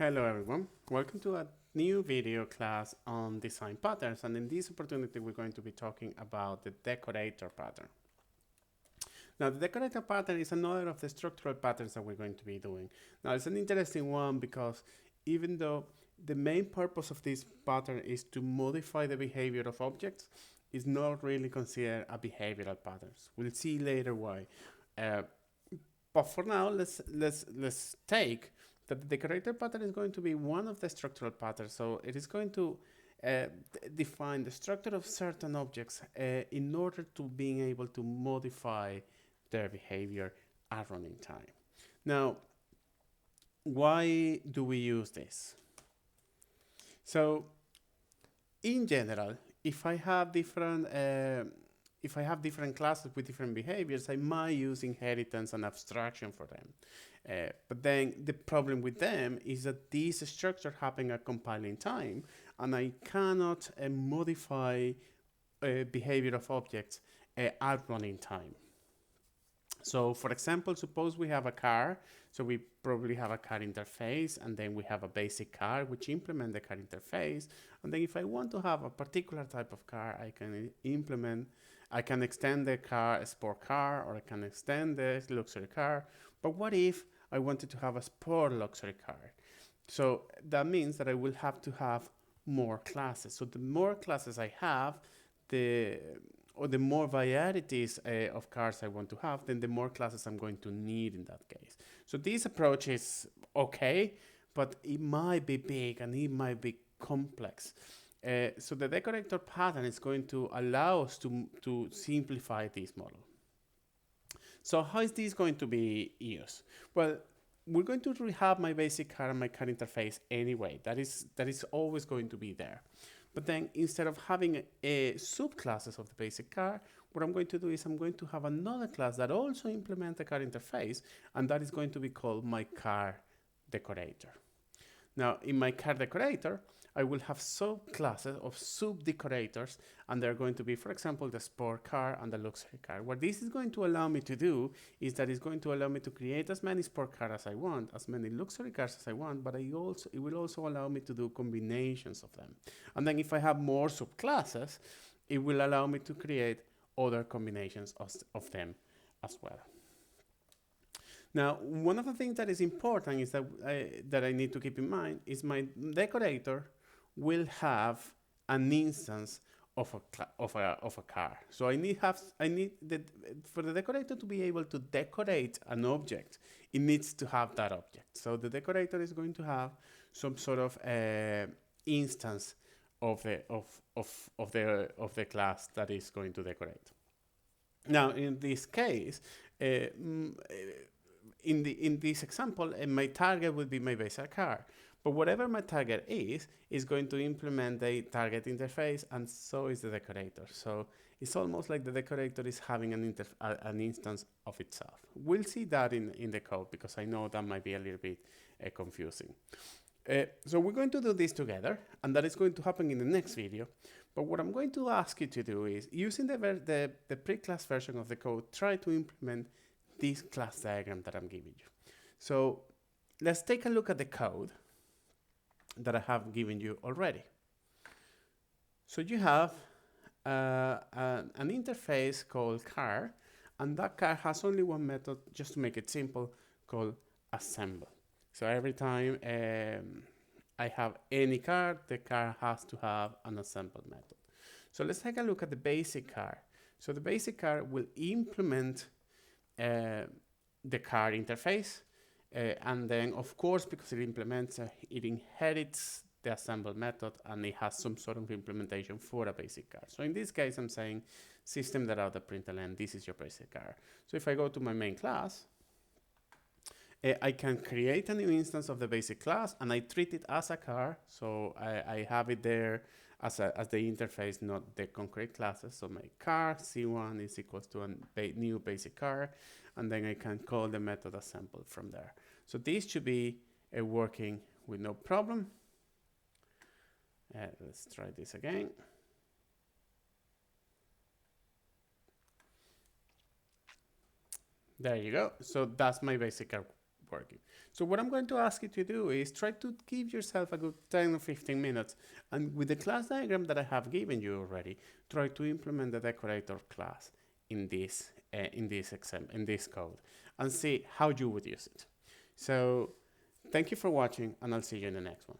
Hello everyone, welcome to a new video class on design patterns, and in this opportunity we're going to be talking about the decorator pattern. Now the decorator pattern is another of the structural patterns that we're going to be doing. Now it's an interesting one because even though the main purpose of this pattern is to modify the behavior of objects, it's not really considered a behavioral pattern. We'll see later why. But for now, let's take that the decorator pattern is going to be one of the structural patterns. So it is going to define the structure of certain objects in order to being able to modify their behavior at running time. Now, why do we use this? So, in general, if I have different classes with different behaviors, I might use inheritance and abstraction for them. But then the problem with them is that these structures happen at compiling time, and I cannot modify behavior of objects at running time. So for example, suppose we have a car, so we probably have a car interface, and then we have a basic car which implement the car interface. And then if I want to have a particular type of car, I can extend the car a sport car, or I can extend the luxury car. But what if I wanted to have a sport luxury car? So that means that I will have to have more classes. So the more classes I have, the more varieties of cars I want to have, then the more classes I'm going to need in that case. So this approach is okay, but it might be big and it might be complex. So the decorator pattern is going to allow us to simplify this model. So how is this going to be used? Well, we're going to have my basic car and my car interface anyway. That is always going to be there. But then instead of having subclasses of the basic car, what I'm going to do is I'm going to have another class that also implements the car interface, and that is going to be called my car decorator. Now, in my car decorator, I will have subclasses of sub-decorators, and they're going to be, for example, the sport car and the luxury car. What this is going to allow me to do is that it's going to allow me to create as many sport cars as I want, as many luxury cars as I want, but it will also allow me to do combinations of them. And then if I have more subclasses, it will allow me to create other combinations of them as well. Now, one of the things that is important is that I need to keep in mind is my decorator will have an instance of a car. So for the decorator to be able to decorate an object, it needs to have that object. So the decorator is going to have some sort of instance of the class that is going to decorate. Now, in this case, in this example, my target would be my basic car. But whatever my target is going to implement the target interface, and so is the decorator. So it's almost like the decorator is having an instance of itself. We'll see that in the code, because I know that might be a little bit confusing. So we're going to do this together, and that is going to happen in the next video. But what I'm going to ask you to do is, using the pre-class version of the code, try to implement this class diagram that I'm giving you. So let's take a look at the code that I have given you already. So you have an interface called car, and that car has only one method, just to make it simple, called assemble. So every time I have any car, the car has to have an assemble method. So let's take a look at the basic car. So the basic car will implement the car interface, and then of course, because it implements, it inherits the assemble method, and it has some sort of implementation for a basic car. So in this case, I'm saying system.out.println, this is your basic car. So if I go to my main class, I can create a new instance of the basic class, and I treat it as a car. So I have it there as the interface, not the concrete classes. So my car C1 is equals to a new basic car, and then I can call the method assemble from there. So this should be working with no problem. Let's try this again. There you go. So that's my basic car working. So what I'm going to ask you to do is try to give yourself a good 10 or 15 minutes, and with the class diagram that I have given you already, try to implement the decorator class in this code and see how you would use it. So thank you for watching, and I'll see you in the next one.